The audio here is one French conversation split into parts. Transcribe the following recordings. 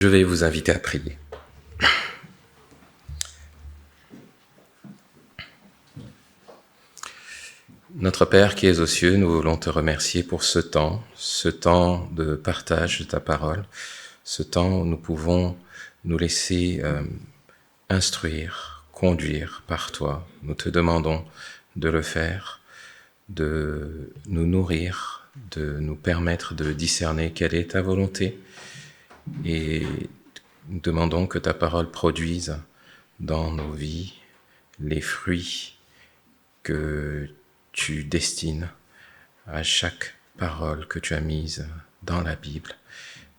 Je vais vous inviter à prier. Notre Père qui es aux cieux, nous voulons te remercier pour ce temps de partage de ta parole, ce temps où nous pouvons nous laisser instruire, conduire par toi. Nous te demandons de le faire, de nous nourrir, de nous permettre de discerner quelle est ta volonté, et nous demandons que ta parole produise dans nos vies les fruits que tu destines à chaque parole que tu as mise dans la Bible.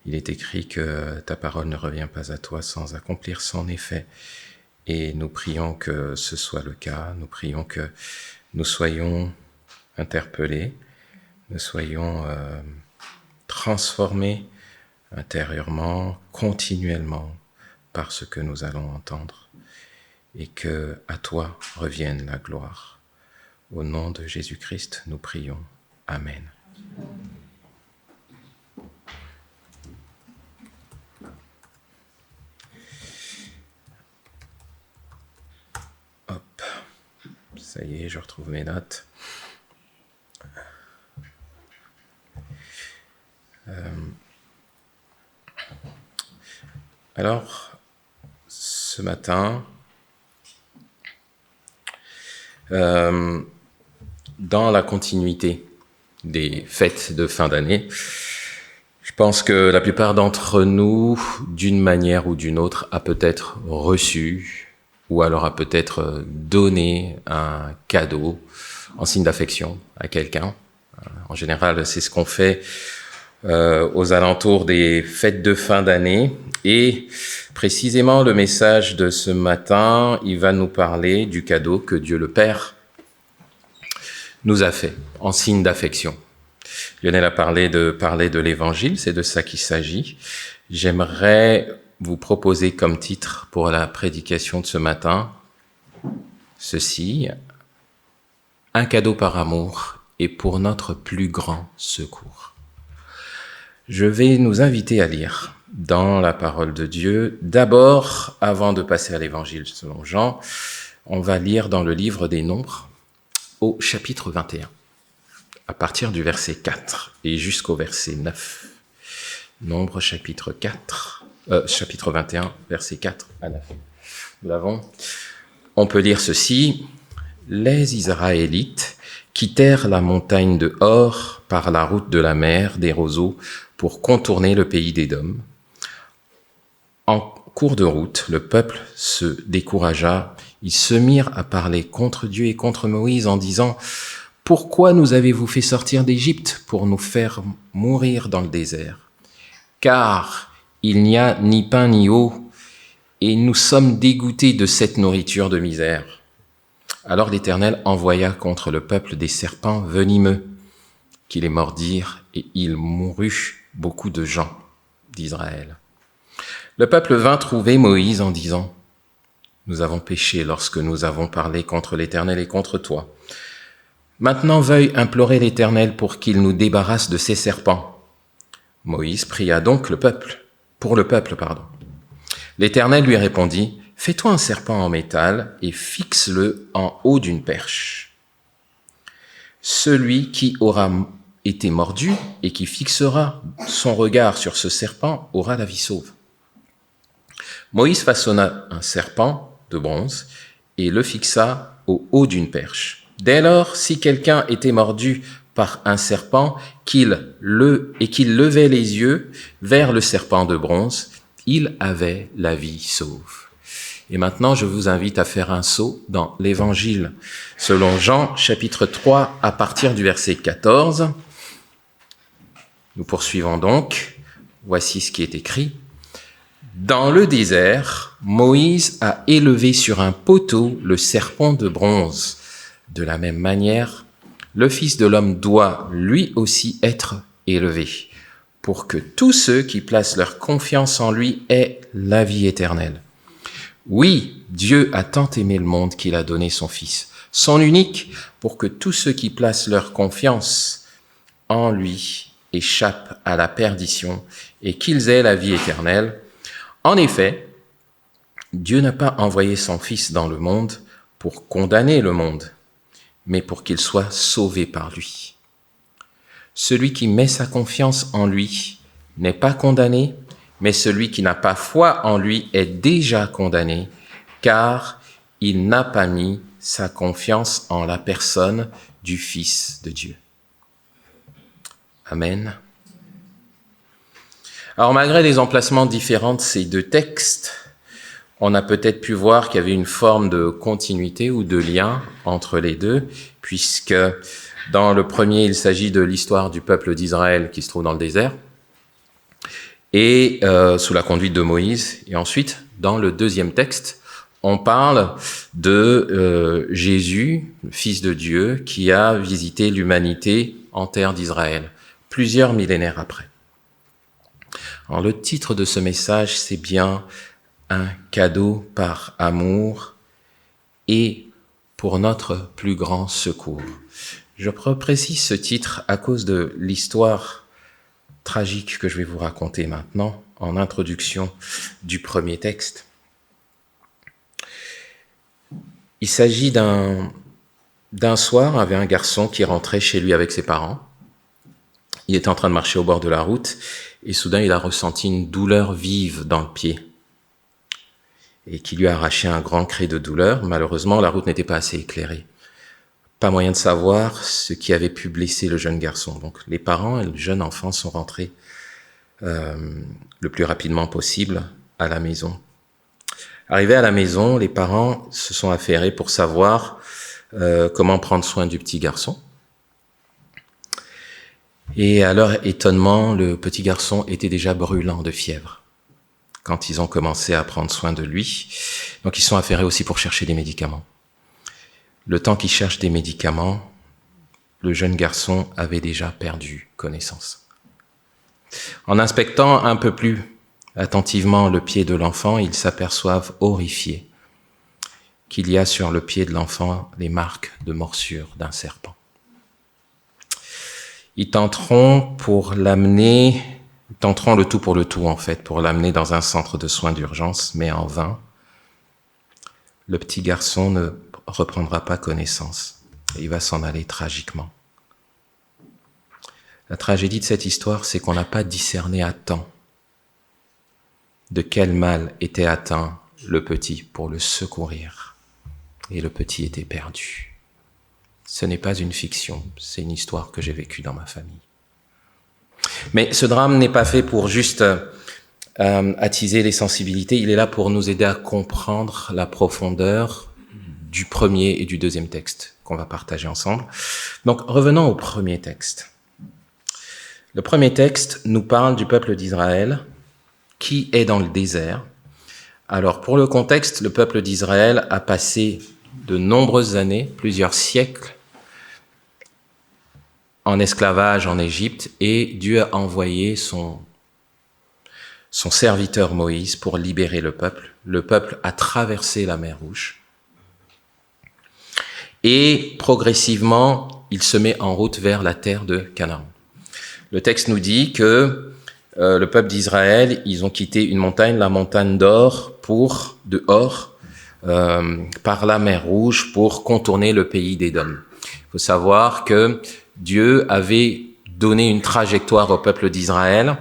Il est écrit que ta parole ne revient pas à toi sans accomplir son effet. Et nous prions que ce soit le cas. Nous prions que nous soyons interpellés, nous soyons transformés intérieurement, continuellement, par ce que nous allons entendre, et que à toi revienne la gloire. Au nom de Jésus-Christ, nous prions. Amen. Hop, ça y est, je retrouve mes notes. Alors, ce matin, dans la continuité des fêtes de fin d'année, je pense que la plupart d'entre nous, d'une manière ou d'une autre, a peut-être reçu ou alors a peut-être donné un cadeau en signe d'affection à quelqu'un. En général, c'est ce qu'on fait aux alentours des fêtes de fin d'année. Et précisément, le message de ce matin, il va nous parler du cadeau que Dieu le Père nous a fait en signe d'affection. Lionel a parlé de l'Évangile, c'est de ça qu'il s'agit. J'aimerais vous proposer comme titre pour la prédication de ce matin ceci: un cadeau par amour et pour notre plus grand secours. Je vais nous inviter à lire dans la parole de Dieu. D'abord, avant de passer à l'Évangile selon Jean, on va lire dans le livre des Nombres au chapitre 21, à partir du verset 4 et jusqu'au verset 9. Nombres chapitre 21, verset 4 à 9. Nous l'avons. On peut lire ceci: les Israélites quittèrent la montagne de Hor par la route de la mer des roseaux pour contourner le pays d'Édom. En cours de route, le peuple se découragea. Ils se mirent à parler contre Dieu et contre Moïse en disant: « Pourquoi nous avez-vous fait sortir d'Égypte pour nous faire mourir dans le désert? Car il n'y a ni pain ni eau, et nous sommes dégoûtés de cette nourriture de misère. » Alors l'Éternel envoya contre le peuple des serpents venimeux, qui les mordirent, et il mourut beaucoup de gens d'Israël. Le peuple vint trouver Moïse en disant: « Nous avons péché lorsque nous avons parlé contre l'Éternel et contre toi. Maintenant veuille implorer l'Éternel pour qu'il nous débarrasse de ces serpents. » Moïse pria donc pour le peuple. L'Éternel lui répondit: « Fais-toi un serpent en métal et fixe-le en haut d'une perche. Celui qui aura été mordu et qui fixera son regard sur ce serpent aura la vie sauve. » Moïse façonna un serpent de bronze et le fixa au haut d'une perche. Dès lors, si quelqu'un était mordu par un serpent qu'il levait les yeux vers le serpent de bronze, il avait la vie sauve. Et maintenant, je vous invite à faire un saut dans l'Évangile selon Jean, chapitre 3, à partir du verset 14. Nous poursuivons donc. Voici ce qui est écrit. Dans le désert, Moïse a élevé sur un poteau le serpent de bronze. De la même manière, le Fils de l'homme doit lui aussi être élevé, pour que tous ceux qui placent leur confiance en lui aient la vie éternelle. Oui, Dieu a tant aimé le monde qu'il a donné son Fils, son unique, pour que tous ceux qui placent leur confiance en lui échappent à la perdition et qu'ils aient la vie éternelle. En effet, Dieu n'a pas envoyé son Fils dans le monde pour condamner le monde, mais pour qu'il soit sauvé par lui. Celui qui met sa confiance en lui n'est pas condamné, mais celui qui n'a pas foi en lui est déjà condamné, car il n'a pas mis sa confiance en la personne du Fils de Dieu. Amen. Alors, malgré les emplacements différents de ces deux textes, on a peut-être pu voir qu'il y avait une forme de continuité ou de lien entre les deux, puisque dans le premier, il s'agit de l'histoire du peuple d'Israël qui se trouve dans le désert, et sous la conduite de Moïse. Et ensuite, dans le deuxième texte, on parle de Jésus, le Fils de Dieu, qui a visité l'humanité en terre d'Israël, plusieurs millénaires après. Alors, le titre de ce message, c'est bien « Un cadeau par amour et pour notre plus grand secours ». Je précise ce titre à cause de l'histoire tragique que je vais vous raconter maintenant en introduction du premier texte. Il s'agit d'un soir, il y avait un garçon qui rentrait chez lui avec ses parents. Il était en train de marcher au bord de la route et soudain il a ressenti une douleur vive dans le pied et qui lui a arraché un grand cri de douleur. Malheureusement, la route n'était pas assez éclairée. Pas moyen de savoir ce qui avait pu blesser le jeune garçon. Donc les parents et le jeune enfant sont rentrés le plus rapidement possible à la maison. Arrivés à la maison, les parents se sont affairés pour savoir comment prendre soin du petit garçon. Et à leur étonnement, le petit garçon était déjà brûlant de fièvre quand ils ont commencé à prendre soin de lui. Donc ils sont affairés aussi pour chercher des médicaments. Le temps qu'ils cherchent des médicaments, le jeune garçon avait déjà perdu connaissance. En inspectant un peu plus attentivement le pied de l'enfant, ils s'aperçoivent horrifiés qu'il y a sur le pied de l'enfant les marques de morsure d'un serpent. Ils tenteront le tout pour le tout en fait, pour l'amener dans un centre de soins d'urgence, mais en vain. Le petit garçon ne reprendra pas connaissance. Il va s'en aller tragiquement. La tragédie de cette histoire, c'est qu'on n'a pas discerné à temps de quel mal était atteint le petit pour le secourir. Et le petit était perdu. Ce n'est pas une fiction, c'est une histoire que j'ai vécue dans ma famille. Mais ce drame n'est pas fait pour juste attiser les sensibilités, il est là pour nous aider à comprendre la profondeur du premier et du deuxième texte qu'on va partager ensemble. Donc revenons au premier texte. Le premier texte nous parle du peuple d'Israël qui est dans le désert. Alors pour le contexte, le peuple d'Israël a passé de nombreuses années, plusieurs siècles, en esclavage en Égypte, et Dieu a envoyé son serviteur Moïse pour libérer le peuple. Le peuple a traversé la mer Rouge. Et progressivement, il se met en route vers la terre de Canaan. Le texte nous dit que le peuple d'Israël, ils ont quitté une montagne, la montagne d'Or, par la mer Rouge pour contourner le pays d'Édom. Il faut savoir que Dieu avait donné une trajectoire au peuple d'Israël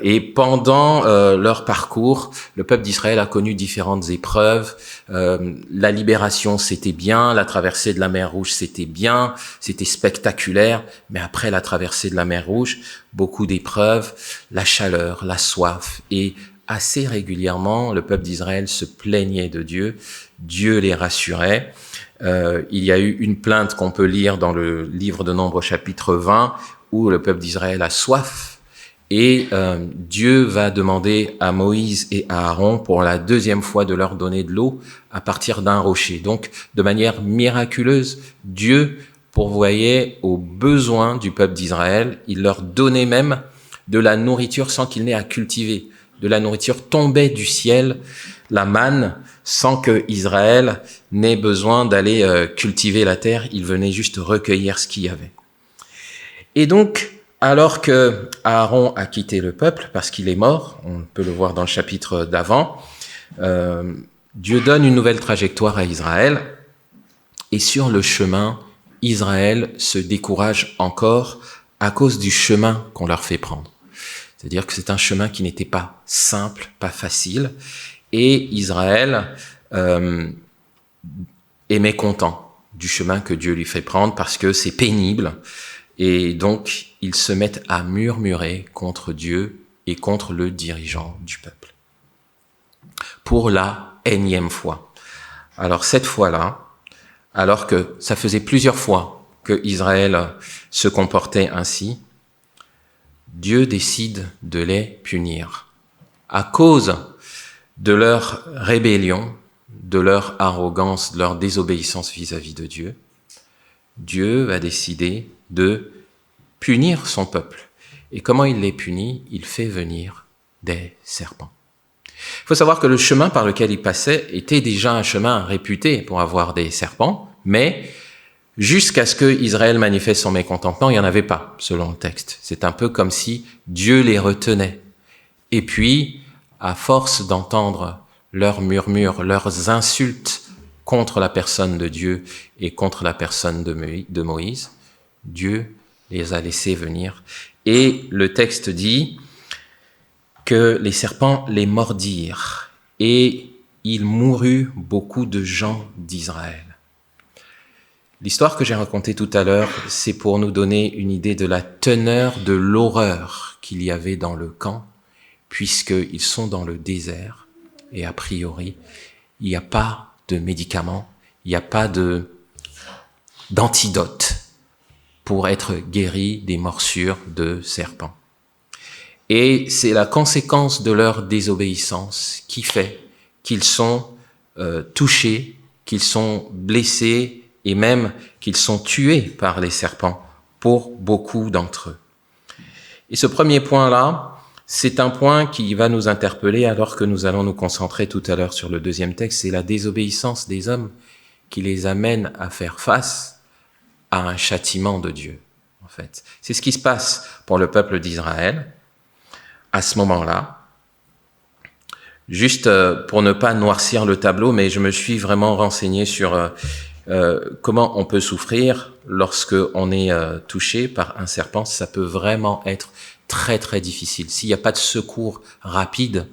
et pendant leur parcours, le peuple d'Israël a connu différentes épreuves. La libération, c'était bien. La traversée de la mer Rouge, c'était bien. C'était spectaculaire. Mais après la traversée de la mer Rouge, beaucoup d'épreuves, la chaleur, la soif. Et assez régulièrement, le peuple d'Israël se plaignait de Dieu. Dieu les rassurait. Il y a eu une plainte qu'on peut lire dans le livre de Nombres chapitre 20 où le peuple d'Israël a soif et Dieu va demander à Moïse et à Aaron pour la deuxième fois de leur donner de l'eau à partir d'un rocher. Donc de manière miraculeuse, Dieu pourvoyait aux besoins du peuple d'Israël. Il leur donnait même de la nourriture sans qu'il n'ait à cultiver. De la nourriture tombait du ciel, la manne, sans que Israël n'ait besoin d'aller cultiver la terre. Il venait juste recueillir ce qu'il y avait. Et donc, Alors que Aaron a quitté le peuple parce qu'il est mort, on peut le voir dans le chapitre d'avant, Dieu donne une nouvelle trajectoire à Israël, et sur le chemin, Israël se décourage encore à cause du chemin qu'on leur fait prendre. C'est-à-dire que c'est un chemin qui n'était pas simple, pas facile, et Israël est mécontent du chemin que Dieu lui fait prendre parce que c'est pénible, et donc ils se mettent à murmurer contre Dieu et contre le dirigeant du peuple. Pour la énième fois. Alors cette fois-là, alors que ça faisait plusieurs fois que Israël se comportait ainsi, Dieu décide de les punir. À cause de leur rébellion, de leur arrogance, de leur désobéissance vis-à-vis de Dieu, Dieu va décider de punir son peuple. Et comment il les punit? Il fait venir des serpents. Il faut savoir que le chemin par lequel il passait était déjà un chemin réputé pour avoir des serpents, mais jusqu'à ce que Israël manifeste son mécontentement, il n'y en avait pas, selon le texte. C'est un peu comme si Dieu les retenait. Et puis, à force d'entendre leurs murmures, leurs insultes contre la personne de Dieu et contre la personne de Moïse, Dieu les a laissés venir. Et le texte dit que les serpents les mordirent et il mourut beaucoup de gens d'Israël. L'histoire que j'ai racontée tout à l'heure, c'est pour nous donner une idée de la teneur de l'horreur qu'il y avait dans le camp, puisqu'ils sont dans le désert et a priori, il n'y a pas de médicaments, il n'y a pas d'antidote pour être guéri des morsures de serpents. Et c'est la conséquence de leur désobéissance qui fait qu'ils sont touchés, qu'ils sont blessés et même qu'ils sont tués par les serpents pour beaucoup d'entre eux. Et ce premier point-là, c'est un point qui va nous interpeller alors que nous allons nous concentrer tout à l'heure sur le deuxième texte, c'est la désobéissance des hommes qui les amène à faire face à un châtiment de Dieu, en fait. C'est ce qui se passe pour le peuple d'Israël à ce moment-là. Juste pour ne pas noircir le tableau, mais je me suis vraiment renseigné sur comment on peut souffrir lorsque on est touché par un serpent. Ça peut vraiment être très très difficile. S'il n'y a pas de secours rapide,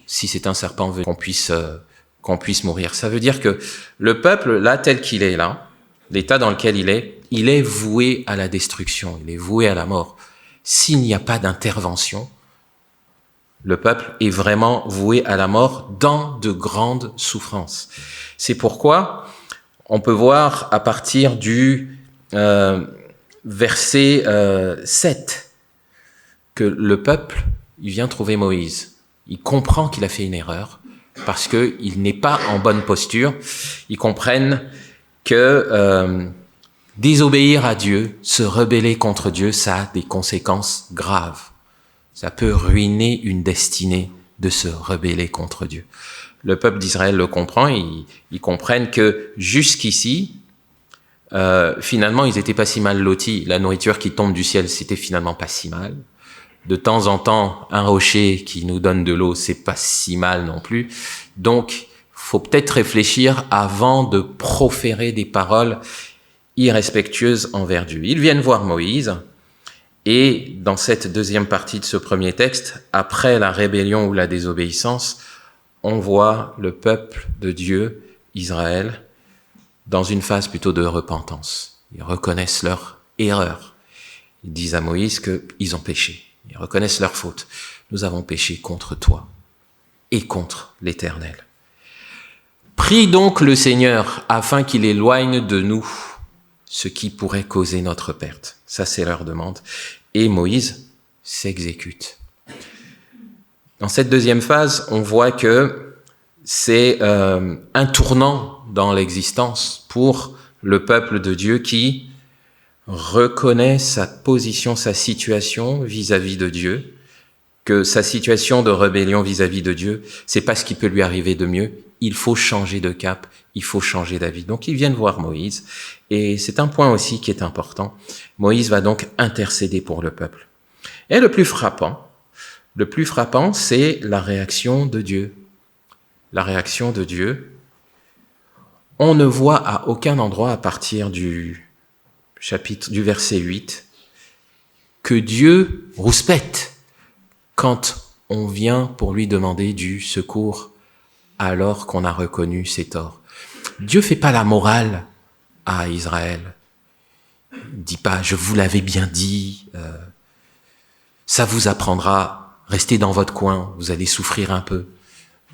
si c'est un serpent, qu'on puisse mourir. Ça veut dire que le peuple, là, tel qu'il est là, l'état dans lequel il est voué à la destruction, il est voué à la mort. S'il n'y a pas d'intervention, le peuple est vraiment voué à la mort dans de grandes souffrances. C'est pourquoi on peut voir à partir du verset 7 que le peuple, il vient trouver Moïse. Il comprend qu'il a fait une erreur parce qu'il n'est pas en bonne posture. Ils comprennent que désobéir à Dieu, se rebeller contre Dieu, ça a des conséquences graves. Ça peut ruiner une destinée de se rebeller contre Dieu. Le peuple d'Israël le comprend, ils comprennent que jusqu'ici, finalement, ils étaient pas si mal lotis. La nourriture qui tombe du ciel, c'était finalement pas si mal. De temps en temps, un rocher qui nous donne de l'eau, c'est pas si mal non plus. Donc, faut peut-être réfléchir avant de proférer des paroles irrespectueuses envers Dieu. Ils viennent voir Moïse, et dans cette deuxième partie de ce premier texte, après la rébellion ou la désobéissance, on voit le peuple de Dieu, Israël, dans une phase plutôt de repentance. Ils reconnaissent leur erreur. Ils disent à Moïse qu'ils ont péché. Ils reconnaissent leur faute. Nous avons péché contre toi et contre l'Éternel. Prie donc le Seigneur afin qu'il éloigne de nous ce qui pourrait causer notre perte. Ça, c'est leur demande. Et Moïse s'exécute. Dans cette deuxième phase, on voit que c'est un tournant dans l'existence pour le peuple de Dieu qui reconnaît sa position, sa situation vis-à-vis de Dieu, que sa situation de rébellion vis-à-vis de Dieu, c'est pas ce qui peut lui arriver de mieux. il faut changer de cap, il faut changer d'avis. Donc ils viennent voir Moïse, et c'est un point aussi qui est important. Moïse va donc intercéder pour le peuple. Et le plus frappant, c'est la réaction de Dieu. La réaction de Dieu, on ne voit à aucun endroit à partir du verset 8 que Dieu rouspète quand on vient pour lui demander du secours alors qu'on a reconnu ses torts. Dieu fait pas la morale à Israël. Il dit pas, je vous l'avais bien dit, ça vous apprendra, restez dans votre coin, vous allez souffrir un peu.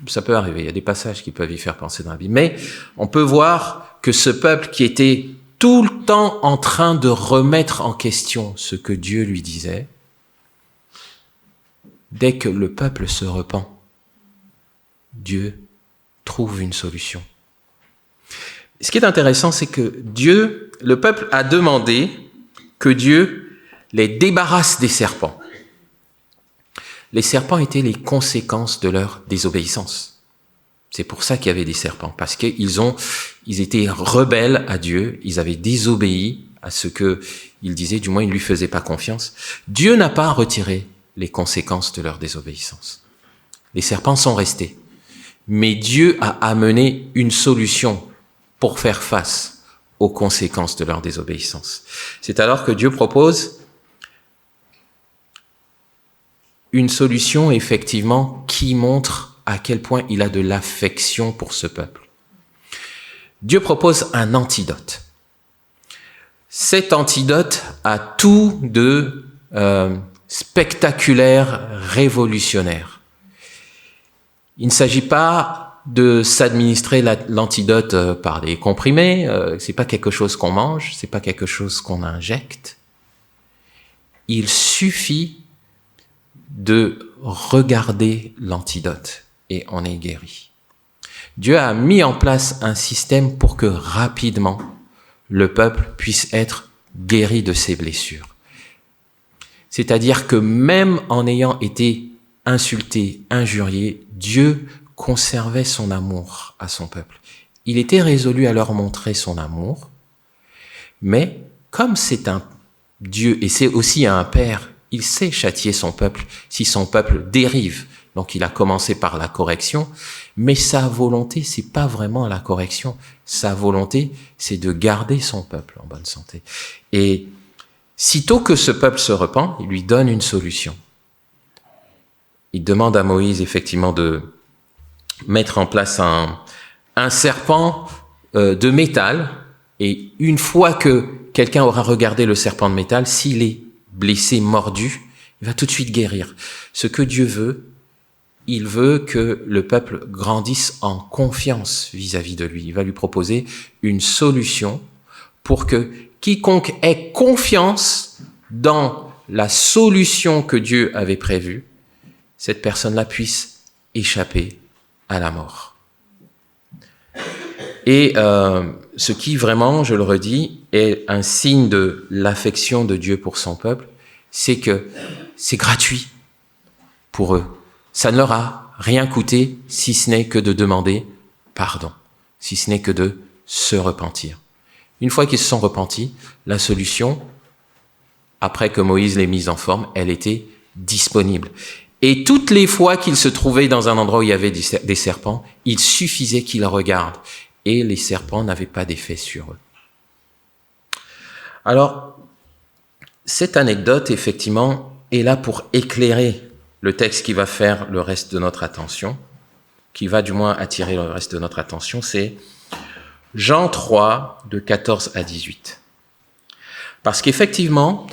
Ça peut arriver, il y a des passages qui peuvent y faire penser dans la Bible. Mais on peut voir que ce peuple qui était tout le temps en train de remettre en question ce que Dieu lui disait, dès que le peuple se repent, Dieu trouve une solution. Ce qui est intéressant, c'est que le peuple a demandé que Dieu les débarrasse des serpents. Les serpents étaient les conséquences de leur désobéissance. C'est pour ça qu'il y avait des serpents, parce qu'ils étaient rebelles à Dieu, ils avaient désobéi à ce qu'il disait, du moins ils ne lui faisaient pas confiance. Dieu n'a pas retiré les conséquences de leur désobéissance. Les serpents sont restés. Mais Dieu a amené une solution pour faire face aux conséquences de leur désobéissance. C'est alors que Dieu propose une solution, effectivement, qui montre à quel point il a de l'affection pour ce peuple. Dieu propose un antidote. Cet antidote a tout de spectaculaire, révolutionnaire. Il ne s'agit pas de s'administrer l'antidote par des comprimés, c'est pas quelque chose qu'on mange, c'est pas quelque chose qu'on injecte. Il suffit de regarder l'antidote et on est guéri. Dieu a mis en place un système pour que rapidement le peuple puisse être guéri de ses blessures. C'est-à-dire que même en ayant été insulté, injurié, Dieu conservait son amour à son peuple. Il était résolu à leur montrer son amour, mais comme c'est un Dieu et c'est aussi un Père, il sait châtier son peuple si son peuple dérive. Donc il a commencé par la correction, mais sa volonté, c'est pas vraiment la correction. Sa volonté, c'est de garder son peuple en bonne santé. Et sitôt que ce peuple se repent, il lui donne une solution. Il demande à Moïse, effectivement, de mettre en place un serpent de métal. Et une fois que quelqu'un aura regardé le serpent de métal, s'il est blessé, mordu, il va tout de suite guérir. Ce que Dieu veut, il veut que le peuple grandisse en confiance vis-à-vis de lui. Il va lui proposer une solution pour que quiconque ait confiance dans la solution que Dieu avait prévue, cette personne-là puisse échapper à la mort. Et ce qui vraiment, je le redis, est un signe de l'affection de Dieu pour son peuple, c'est que c'est gratuit pour eux. Ça ne leur a rien coûté, si ce n'est que de demander pardon, si ce n'est que de se repentir. Une fois qu'ils se sont repentis, la solution, après que Moïse l'ait mise en forme, elle était disponible. Et toutes les fois qu'ils se trouvaient dans un endroit où il y avait des serpents, il suffisait qu'ils regardent. Et les serpents n'avaient pas d'effet sur eux. Alors, cette anecdote, effectivement, est là pour éclairer le texte qui va faire le reste de notre attention, qui va du moins attirer le reste de notre attention, c'est Jean 3, de 14 à 18. Parce qu'effectivement,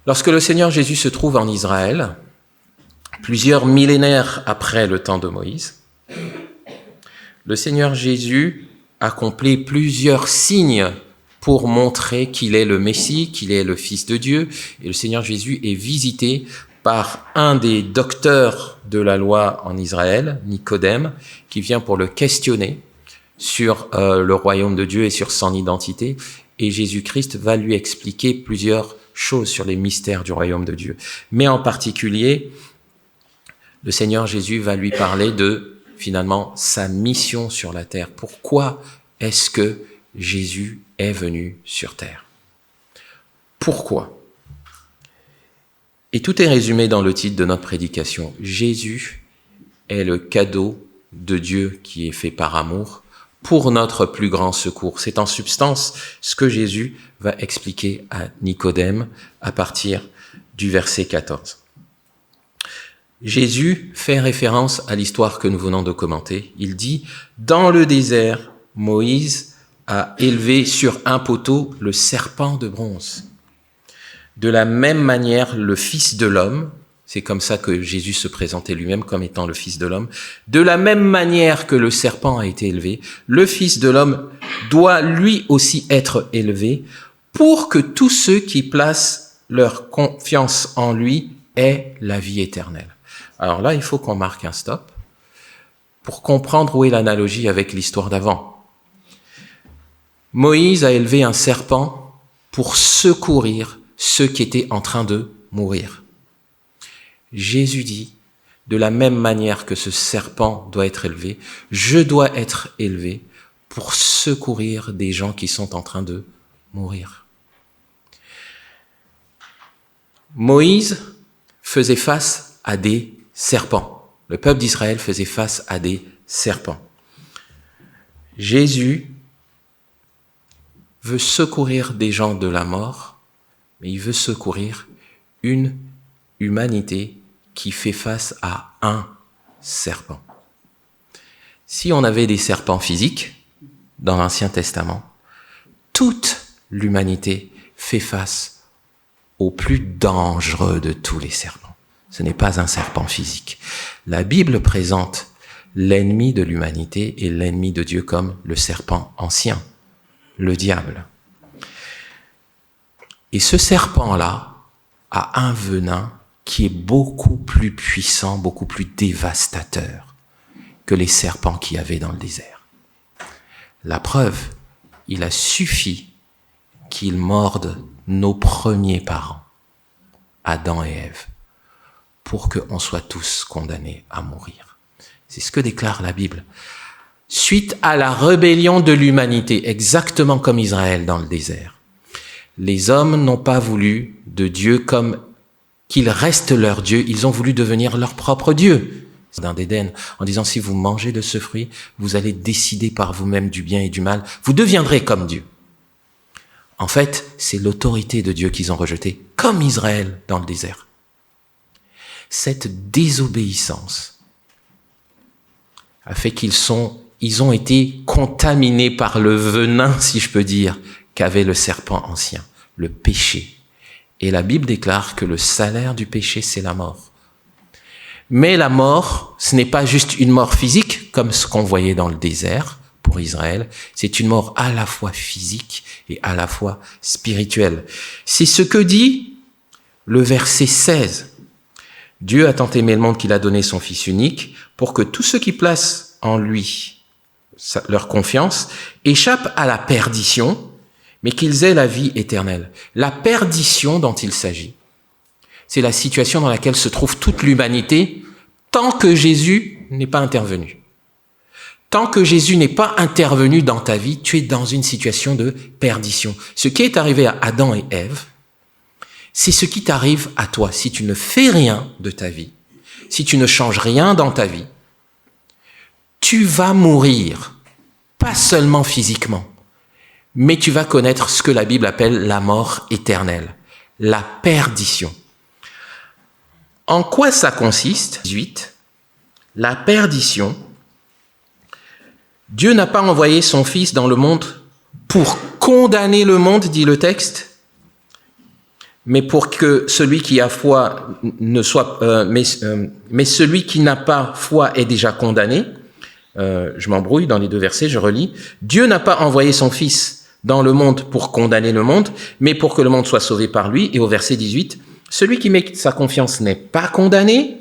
lorsque le Seigneur Jésus se trouve en Israël, plusieurs millénaires après le temps de Moïse, le Seigneur Jésus accomplit plusieurs signes pour montrer qu'il est le Messie, qu'il est le Fils de Dieu. Et le Seigneur Jésus est visité par un des docteurs de la loi en Israël, Nicodème, qui vient pour le questionner sur le royaume de Dieu et sur son identité. Et Jésus-Christ va lui expliquer plusieurs choses sur les mystères du royaume de Dieu. Mais en particulier, le Seigneur Jésus va lui parler de finalement sa mission sur la terre. Pourquoi est-ce que Jésus est venu sur terre? Pourquoi? Et tout est résumé dans le titre de notre prédication. Jésus est le cadeau de Dieu qui est fait par amour pour notre plus grand secours. C'est en substance ce que Jésus va expliquer à Nicodème à partir du verset 14. Jésus fait référence à l'histoire que nous venons de commenter. Il dit « Dans le désert, Moïse a élevé sur un poteau le serpent de bronze. De la même manière, le Fils de l'homme, c'est comme ça que Jésus se présentait lui-même comme étant le Fils de l'homme, de la même manière que le serpent a été élevé, le Fils de l'homme doit lui aussi être élevé pour que tous ceux qui placent leur confiance en lui aient la vie éternelle. » Alors là, il faut qu'on marque un stop pour comprendre où est l'analogie avec l'histoire d'avant. Moïse a élevé un serpent pour secourir ceux qui étaient en train de mourir. Jésus dit, de la même manière que ce serpent doit être élevé, je dois être élevé pour secourir des gens qui sont en train de mourir. Moïse faisait face à des serpents. Le peuple d'Israël faisait face à des serpents. Jésus veut secourir des gens de la mort, mais il veut secourir une humanité qui fait face à un serpent. Si on avait des serpents physiques dans l'Ancien Testament, toute l'humanité fait face au plus dangereux de tous les serpents. Ce n'est pas un serpent physique. La Bible présente l'ennemi de l'humanité et l'ennemi de Dieu comme le serpent ancien, le diable. Et ce serpent-là a un venin qui est beaucoup plus puissant, beaucoup plus dévastateur que les serpents qu'il y avait dans le désert. La preuve, il a suffi qu'il morde nos premiers parents, Adam et Ève, pour qu'on soit tous condamnés à mourir. C'est ce que déclare la Bible. Suite à la rébellion de l'humanité, exactement comme Israël dans le désert, les hommes n'ont pas voulu de Dieu comme qu'il reste leur Dieu, ils ont voulu devenir leur propre Dieu. Dans d'Éden, en disant si vous mangez de ce fruit, vous allez décider par vous-même du bien et du mal, vous deviendrez comme Dieu. En fait, c'est l'autorité de Dieu qu'ils ont rejetée, comme Israël dans le désert. Cette désobéissance a fait ils ont été contaminés par le venin, si je peux dire, qu'avait le serpent ancien, le péché. Et la Bible déclare que le salaire du péché, c'est la mort. Mais la mort, ce n'est pas juste une mort physique, comme ce qu'on voyait dans le désert pour Israël. C'est une mort à la fois physique et à la fois spirituelle. C'est ce que dit le verset 16. Dieu a tant aimé le monde qu'il a donné son Fils unique pour que tous ceux qui placent en lui leur confiance échappent à la perdition, mais qu'ils aient la vie éternelle. La perdition dont il s'agit, c'est la situation dans laquelle se trouve toute l'humanité tant que Jésus n'est pas intervenu. Tant que Jésus n'est pas intervenu dans ta vie, tu es dans une situation de perdition. Ce qui est arrivé à Adam et Ève, c'est ce qui t'arrive à toi. Si tu ne fais rien de ta vie, si tu ne changes rien dans ta vie, tu vas mourir, pas seulement physiquement, mais tu vas connaître ce que la Bible appelle la mort éternelle, la perdition. En quoi ça consiste? 18. La perdition. Dieu n'a pas envoyé son Fils dans le monde pour condamner le monde, dit le texte, mais pour que celui qui a foi ne soit, mais celui qui n'a pas foi est déjà condamné. Je m'embrouille dans les deux versets, je relis. Dieu n'a pas envoyé son Fils dans le monde pour condamner le monde, mais pour que le monde soit sauvé par lui. Et au verset 18, celui qui met sa confiance n'est pas condamné,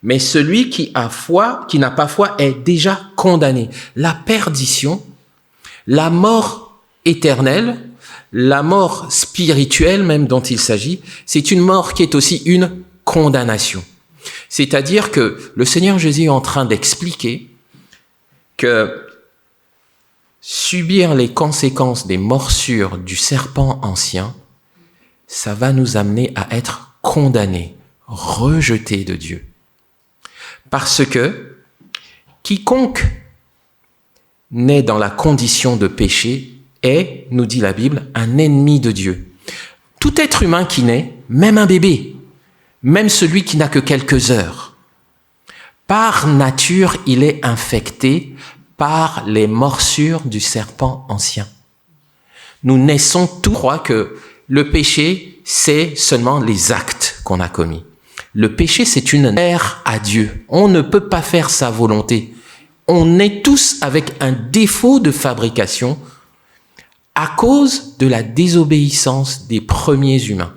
mais celui qui a foi, qui n'a pas foi, est déjà condamné. La perdition, la mort éternelle, la mort spirituelle même dont il s'agit, c'est une mort qui est aussi une condamnation. C'est-à-dire que le Seigneur Jésus est en train d'expliquer que subir les conséquences des morsures du serpent ancien, ça va nous amener à être condamnés, rejetés de Dieu. Parce que quiconque naît dans la condition de péché est, nous dit la Bible, un ennemi de Dieu. Tout être humain qui naît, même un bébé, même celui qui n'a que quelques heures, par nature, il est infecté par les morsures du serpent ancien. Nous naissons tous, croient que le péché, c'est seulement les actes qu'on a commis. Le péché, c'est une ère à Dieu. On ne peut pas faire sa volonté. On est tous avec un défaut de fabrication à cause de la désobéissance des premiers humains.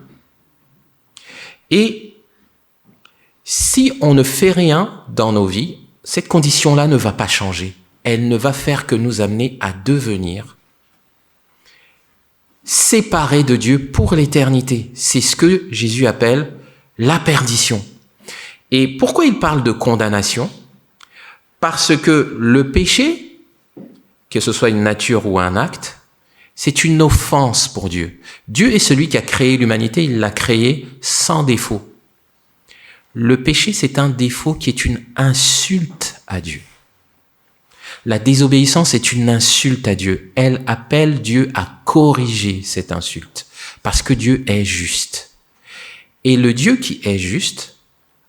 Et si on ne fait rien dans nos vies, cette condition-là ne va pas changer. Elle ne va faire que nous amener à devenir séparés de Dieu pour l'éternité. C'est ce que Jésus appelle la perdition. Et pourquoi il parle de condamnation ? Parce que le péché, que ce soit une nature ou un acte, c'est une offense pour Dieu. Dieu est celui qui a créé l'humanité, il l'a créée sans défaut. Le péché, c'est un défaut qui est une insulte à Dieu. La désobéissance est une insulte à Dieu. Elle appelle Dieu à corriger cette insulte, parce que Dieu est juste. Et le Dieu qui est juste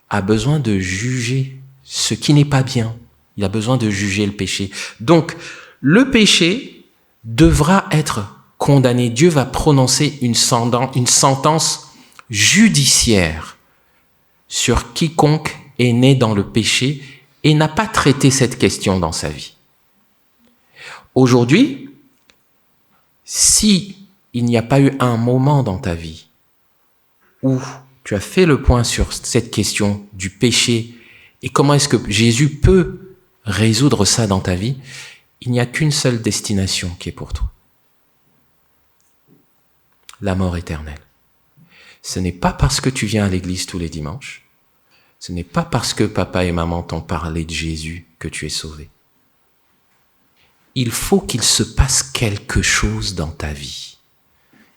a besoin de juger ce qui n'est pas bien. Il a besoin de juger le péché. Donc, le péché devra être condamné. Dieu va prononcer une sentence judiciaire sur quiconque est né dans le péché et n'a pas traité cette question dans sa vie. Aujourd'hui, si il n'y a pas eu un moment dans ta vie où tu as fait le point sur cette question du péché et comment est-ce que Jésus peut résoudre ça dans ta vie, il n'y a qu'une seule destination qui est pour toi. La mort éternelle. Ce n'est pas parce que tu viens à l'église tous les dimanches, ce n'est pas parce que papa et maman t'ont parlé de Jésus que tu es sauvé. Il faut qu'il se passe quelque chose dans ta vie.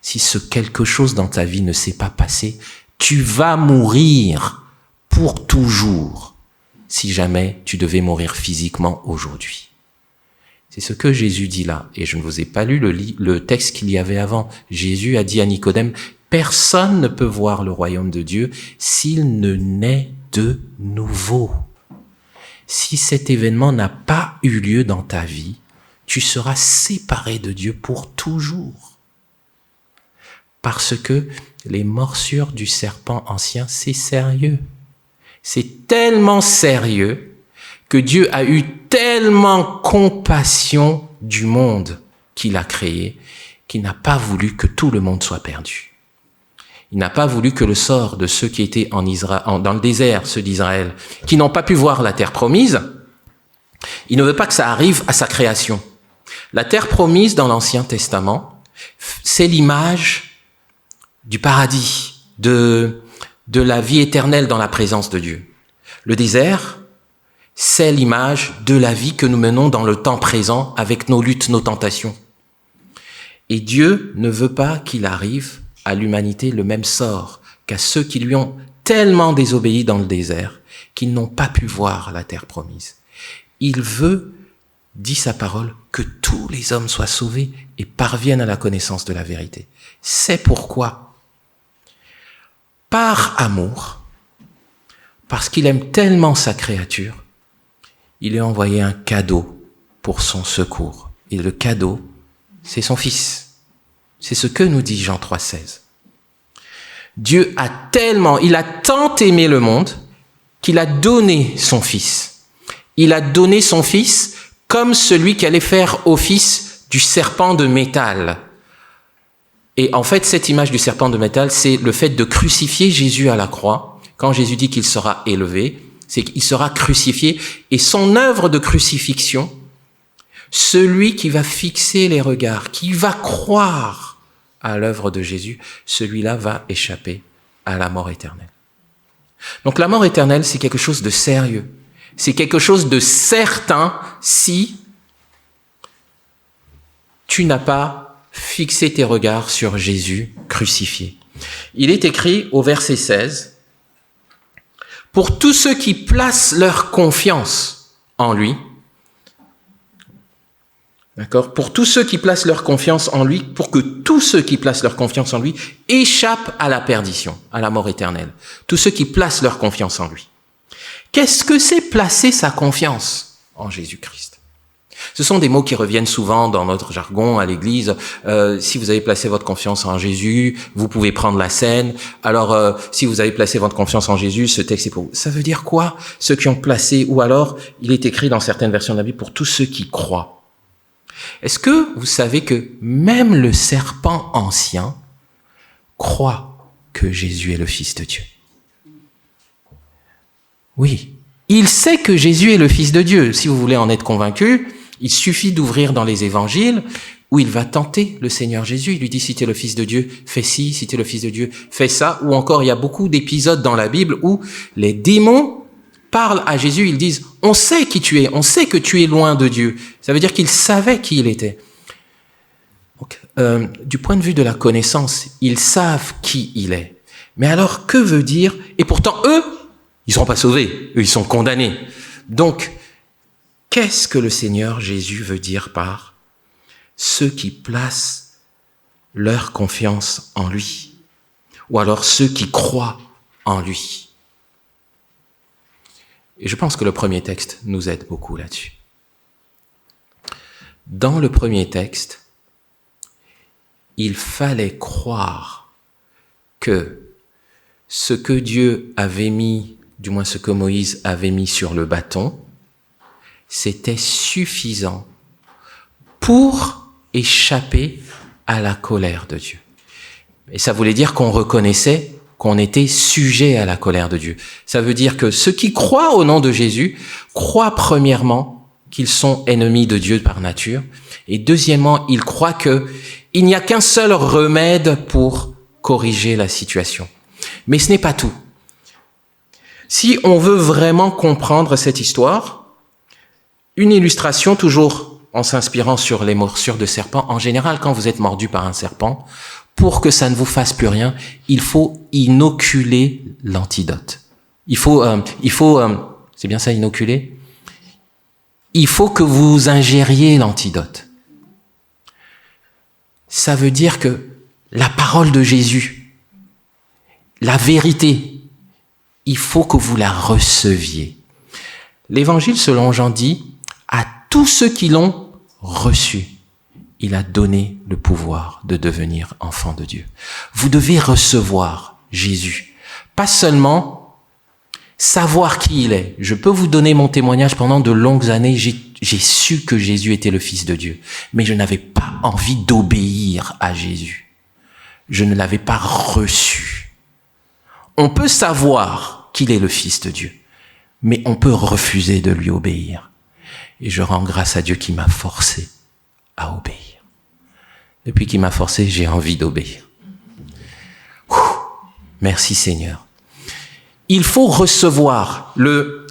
Si ce quelque chose dans ta vie ne s'est pas passé, tu vas mourir pour toujours si jamais tu devais mourir physiquement aujourd'hui. C'est ce que Jésus dit là. Et je ne vous ai pas lu le texte qu'il y avait avant. Jésus a dit à Nicodème, « Personne ne peut voir le royaume de Dieu s'il ne naît de nouveau. » Si cet événement n'a pas eu lieu dans ta vie, tu seras séparé de Dieu pour toujours. Parce que les morsures du serpent ancien, c'est sérieux. C'est tellement sérieux que Dieu a eu tellement compassion du monde qu'il a créé, qu'il n'a pas voulu que tout le monde soit perdu. Il n'a pas voulu que le sort de ceux qui étaient dans le désert, ceux d'Israël, qui n'ont pas pu voir la terre promise, il ne veut pas que ça arrive à sa création. La terre promise dans l'Ancien Testament, c'est l'image du paradis, de la vie éternelle dans la présence de Dieu. Le désert, c'est l'image de la vie que nous menons dans le temps présent avec nos luttes, nos tentations. Et Dieu ne veut pas qu'il arrive à l'humanité le même sort qu'à ceux qui lui ont tellement désobéi dans le désert qu'ils n'ont pas pu voir la terre promise. Il veut, dit sa parole, que tous les hommes soient sauvés et parviennent à la connaissance de la vérité. C'est pourquoi, par amour, parce qu'il aime tellement sa créature, il lui a envoyé un cadeau pour son secours. Et le cadeau, c'est son Fils. C'est ce que nous dit Jean 3,16. Dieu il a tant aimé le monde qu'il a donné son Fils. Il a donné son Fils comme celui qui allait faire office du serpent de métal. Et en fait, cette image du serpent de métal, c'est le fait de crucifier Jésus à la croix. Quand Jésus dit qu'il sera élevé, c'est qu'il sera crucifié. Et son œuvre de crucifixion, celui qui va fixer les regards, qui va croire à l'œuvre de Jésus, celui-là va échapper à la mort éternelle. Donc la mort éternelle, c'est quelque chose de sérieux. C'est quelque chose de certain si tu n'as pas fixé tes regards sur Jésus crucifié. Il est écrit au verset 16, « Pour tous ceux qui placent leur confiance en lui, » d'accord, pour tous ceux qui placent leur confiance en lui, pour que tous ceux qui placent leur confiance en lui échappent à la perdition, à la mort éternelle. Tous ceux qui placent leur confiance en lui. Qu'est-ce que c'est placer sa confiance en Jésus-Christ? Ce sont des mots qui reviennent souvent dans notre jargon à l'église. Si vous avez placé votre confiance en Jésus, vous pouvez prendre la scène. Alors, si vous avez placé votre confiance en Jésus, ce texte est pour vous. Ça veut dire quoi? Ceux qui ont placé, ou alors, il est écrit dans certaines versions de la Bible, pour tous ceux qui croient. Est-ce que vous savez que même le serpent ancien croit que Jésus est le Fils de Dieu? Oui, il sait que Jésus est le Fils de Dieu. Si vous voulez en être convaincu, il suffit d'ouvrir dans les évangiles où il va tenter le Seigneur Jésus. Il lui dit, si tu es le Fils de Dieu, fais ci, si tu es le Fils de Dieu, fais ça. Ou encore, il y a beaucoup d'épisodes dans la Bible où les démons parlent à Jésus, ils disent, on sait qui tu es, on sait que tu es loin de Dieu. Ça veut dire qu'ils savaient qui il était. Donc, du point de vue de la connaissance, ils savent qui il est. Mais alors, que veut dire? Et pourtant, eux, ils ne seront pas sauvés, eux, ils sont condamnés. Donc, qu'est-ce que le Seigneur Jésus veut dire par ceux qui placent leur confiance en lui? Ou alors ceux qui croient en lui? Et je pense que le premier texte nous aide beaucoup là-dessus. Dans le premier texte, il fallait croire que ce que Dieu avait mis, du moins ce que Moïse avait mis sur le bâton, c'était suffisant pour échapper à la colère de Dieu. Et ça voulait dire qu'on reconnaissait qu'on était sujet à la colère de Dieu. Ça veut dire que ceux qui croient au nom de Jésus croient premièrement qu'ils sont ennemis de Dieu par nature, et deuxièmement, ils croient qu'il n'y a qu'un seul remède pour corriger la situation. Mais ce n'est pas tout. Si on veut vraiment comprendre cette histoire, une illustration toujours en s'inspirant sur les morsures de serpents, en général, quand vous êtes mordu par un serpent, pour que ça ne vous fasse plus rien, il faut inoculer l'antidote. Il faut, c'est bien ça, inoculer? Il faut que vous ingériez l'antidote. Ça veut dire que la parole de Jésus, la vérité, il faut que vous la receviez. L'Évangile selon Jean dit, à tous ceux qui l'ont reçu, il a donné le pouvoir de devenir enfant de Dieu. Vous devez recevoir Jésus. Pas seulement savoir qui il est. Je peux vous donner mon témoignage pendant de longues années. J'ai su que Jésus était le Fils de Dieu. Mais je n'avais pas envie d'obéir à Jésus. Je ne l'avais pas reçu. On peut savoir qu'il est le Fils de Dieu. Mais on peut refuser de lui obéir. Et je rends grâce à Dieu qui m'a forcé à obéir. Depuis qu'il m'a forcé, j'ai envie d'obéir. Merci Seigneur. Il faut recevoir.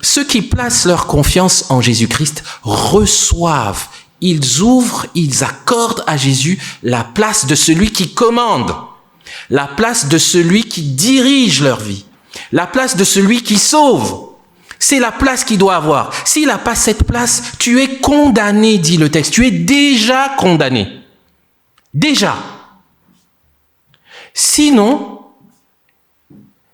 Ceux qui placent leur confiance en Jésus-Christ reçoivent. Ils ouvrent, ils accordent à Jésus la place de celui qui commande, la place de celui qui dirige leur vie, la place de celui qui sauve. C'est la place qu'il doit avoir. S'il n'a pas cette place, tu es condamné, dit le texte. Tu es déjà condamné. Déjà. Sinon,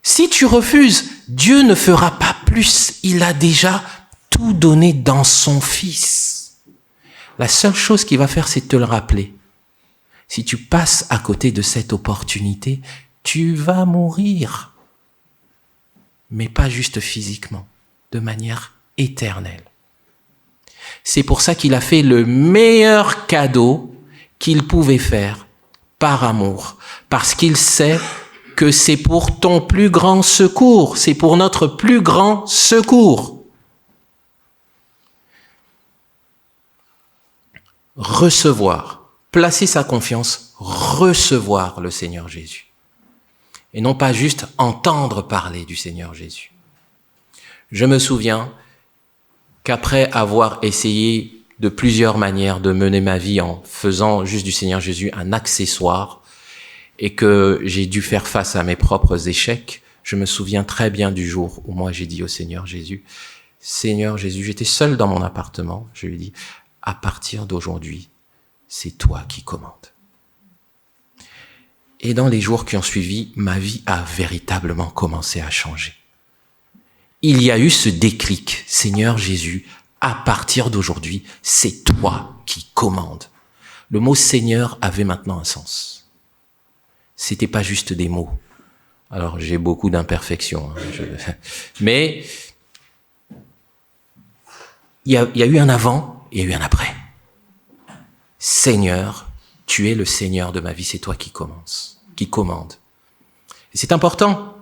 si tu refuses, Dieu ne fera pas plus. Il a déjà tout donné dans son Fils. La seule chose qu'il va faire, c'est te le rappeler. Si tu passes à côté de cette opportunité, tu vas mourir. Mais pas juste physiquement, de manière éternelle. C'est pour ça qu'il a fait le meilleur cadeau qu'il pouvait faire par amour, parce qu'il sait que c'est pour ton plus grand secours, c'est pour notre plus grand secours. Recevoir, placer sa confiance, recevoir le Seigneur Jésus. Et non pas juste entendre parler du Seigneur Jésus. Je me souviens qu'après avoir essayé de plusieurs manières de mener ma vie en faisant juste du Seigneur Jésus un accessoire et que j'ai dû faire face à mes propres échecs, je me souviens très bien du jour où moi j'ai dit au Seigneur Jésus, Seigneur Jésus, j'étais seul dans mon appartement, je lui ai dit, à partir d'aujourd'hui, c'est toi qui commandes. Et dans les jours qui ont suivi, ma vie a véritablement commencé à changer. Il y a eu ce déclic, Seigneur Jésus, à partir d'aujourd'hui, c'est toi qui commandes. Le mot Seigneur avait maintenant un sens. C'était pas juste des mots. Alors, j'ai beaucoup d'imperfections, mais il y a eu un avant, il y a eu un après. Seigneur, tu es le Seigneur de ma vie, c'est toi qui commande. Et c'est important.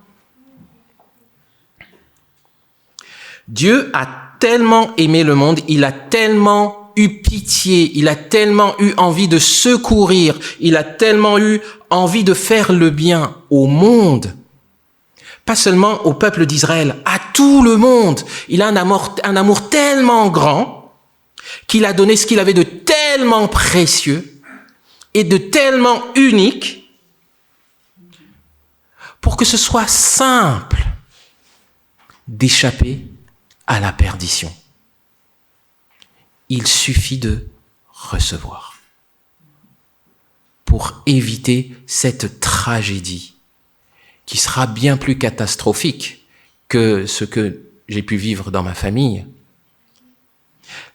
Dieu a tellement aimé le monde, il a tellement eu pitié, il a tellement eu envie de secourir, il a tellement eu envie de faire le bien au monde, pas seulement au peuple d'Israël, à tout le monde. Il a un amour tellement grand qu'il a donné ce qu'il avait de tellement précieux et de tellement unique pour que ce soit simple d'échapper à la perdition. Il suffit de recevoir pour éviter cette tragédie qui sera bien plus catastrophique que ce que j'ai pu vivre dans ma famille.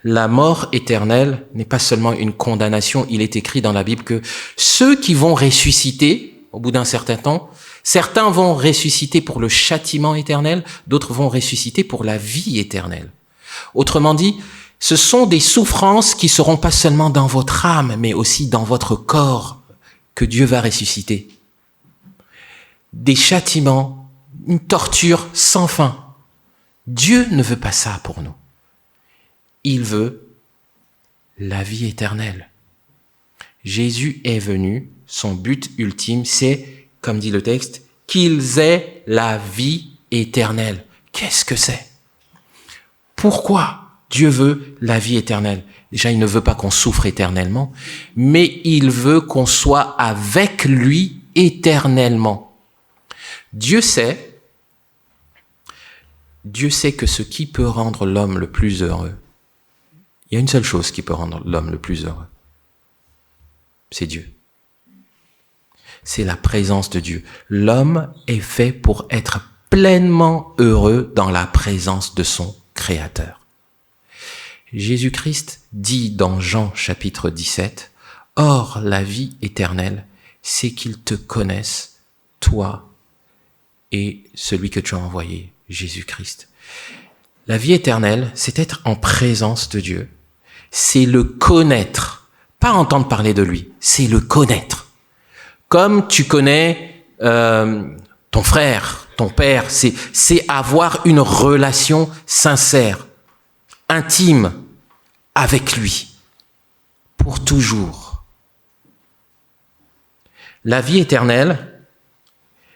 La mort éternelle n'est pas seulement une condamnation, il est écrit dans la Bible que ceux qui vont ressusciter, au bout d'un certain temps, certains vont ressusciter pour le châtiment éternel, d'autres vont ressusciter pour la vie éternelle. Autrement dit, ce sont des souffrances qui seront pas seulement dans votre âme, mais aussi dans votre corps que Dieu va ressusciter. Des châtiments, une torture sans fin. Dieu ne veut pas ça pour nous. Il veut la vie éternelle. Jésus est venu, son but ultime, c'est, comme dit le texte, qu'ils aient la vie éternelle. Qu'est-ce que c'est? Pourquoi Dieu veut la vie éternelle? Déjà, il ne veut pas qu'on souffre éternellement, mais il veut qu'on soit avec lui éternellement. Dieu sait que ce qui peut rendre l'homme le plus heureux, il y a une seule chose qui peut rendre l'homme le plus heureux. C'est Dieu. C'est la présence de Dieu. L'homme est fait pour être pleinement heureux dans la présence de son Créateur. Jésus-Christ dit dans Jean chapitre 17, « Or, la vie éternelle, c'est qu'ils te connaissent, toi et celui que tu as envoyé, Jésus-Christ. » La vie éternelle, c'est être en présence de Dieu. C'est le connaître, pas entendre parler de lui, c'est le connaître. Comme tu connais ton frère, ton père, c'est avoir une relation sincère, intime avec lui, pour toujours. La vie éternelle,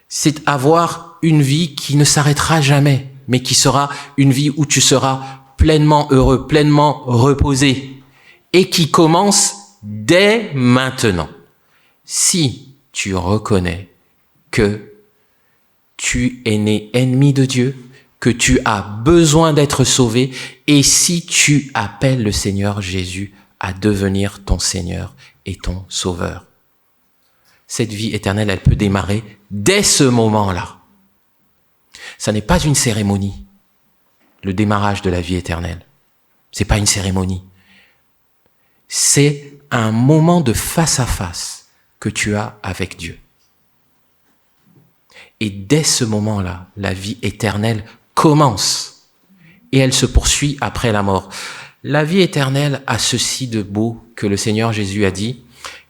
c'est avoir une vie qui ne s'arrêtera jamais, mais qui sera une vie où tu seras pleinement heureux, pleinement reposé, et qui commence dès maintenant. Si tu reconnais que tu es né ennemi de Dieu, que tu as besoin d'être sauvé, et si tu appelles le Seigneur Jésus à devenir ton Seigneur et ton Sauveur. Cette vie éternelle, elle peut démarrer dès ce moment-là. Ça n'est pas une cérémonie, le démarrage de la vie éternelle. C'est pas une cérémonie. C'est un moment de face à face que tu as avec Dieu. Et dès ce moment-là, la vie éternelle commence et elle se poursuit après la mort. La vie éternelle a ceci de beau que le Seigneur Jésus a dit,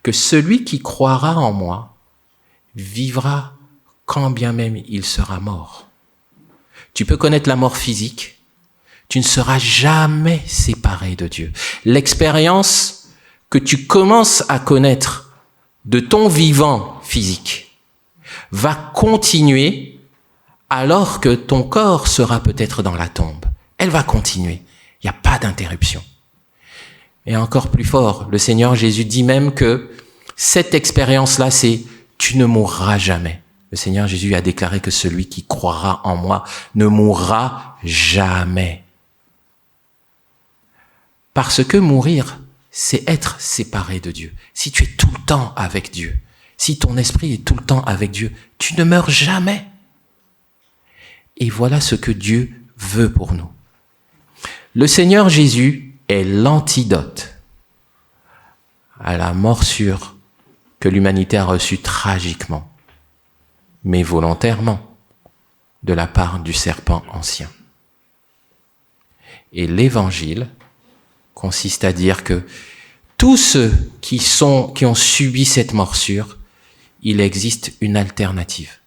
que celui qui croira en moi vivra quand bien même il sera mort. Tu peux connaître la mort physique, tu ne seras jamais séparé de Dieu. L'expérience que tu commences à connaître de ton vivant physique va continuer alors que ton corps sera peut-être dans la tombe. Elle va continuer. Il n'y a pas d'interruption. Et encore plus fort, le Seigneur Jésus dit même que cette expérience-là, c'est « tu ne mourras jamais ». Le Seigneur Jésus a déclaré que celui qui croira en moi ne mourra jamais. Parce que mourir, c'est être séparé de Dieu. Si tu es tout le temps avec Dieu, si ton esprit est tout le temps avec Dieu, tu ne meurs jamais. Et voilà ce que Dieu veut pour nous. Le Seigneur Jésus est l'antidote à la morsure que l'humanité a reçue tragiquement, mais volontairement, de la part du serpent ancien. Et l'évangile consiste à dire que tous ceux qui ont subi cette morsure, il existe une alternative.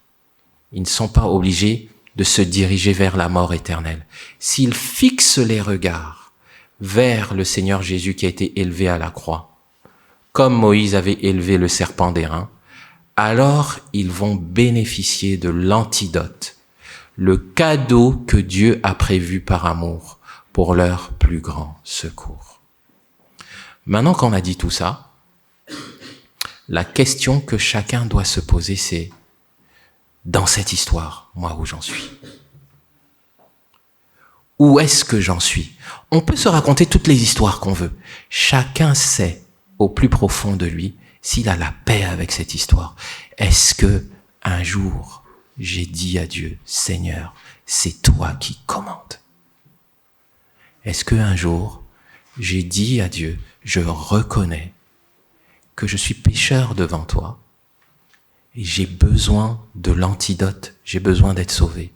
Ils ne sont pas obligés de se diriger vers la mort éternelle. S'ils fixent les regards vers le Seigneur Jésus qui a été élevé à la croix, comme Moïse avait élevé le serpent d'airain, alors ils vont bénéficier de l'antidote, le cadeau que Dieu a prévu par amour pour leur plus grand secours. Maintenant qu'on a dit tout ça, la question que chacun doit se poser, c'est dans cette histoire, moi où j'en suis? Où est-ce que j'en suis? On peut se raconter toutes les histoires qu'on veut. Chacun sait au plus profond de lui s'il a la paix avec cette histoire. Est-ce que un jour j'ai dit à Dieu, Seigneur, c'est toi qui commandes? Est-ce que un jour j'ai dit à Dieu, je reconnais que je suis pécheur devant toi et j'ai besoin de l'antidote, j'ai besoin d'être sauvé.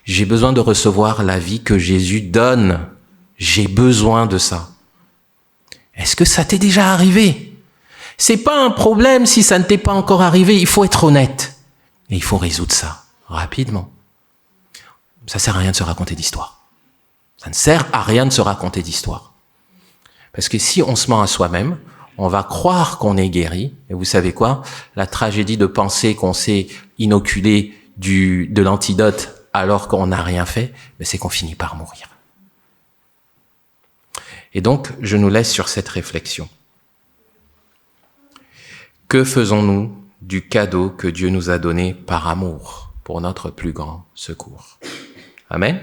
J'ai besoin de recevoir la vie que Jésus donne. J'ai besoin de ça. Est-ce que ça t'est déjà arrivé? C'est pas un problème si ça ne t'est pas encore arrivé, il faut être honnête. Et il faut résoudre ça rapidement. Ça sert à rien de se raconter d'histoire. Ça ne sert à rien de se raconter d'histoire. Parce que si on se ment à soi-même, on va croire qu'on est guéri. Et vous savez quoi? La tragédie de penser qu'on s'est inoculé de l'antidote alors qu'on n'a rien fait, c'est qu'on finit par mourir. Et donc, je nous laisse sur cette réflexion. Que faisons-nous du cadeau que Dieu nous a donné par amour pour notre plus grand secours? Amen.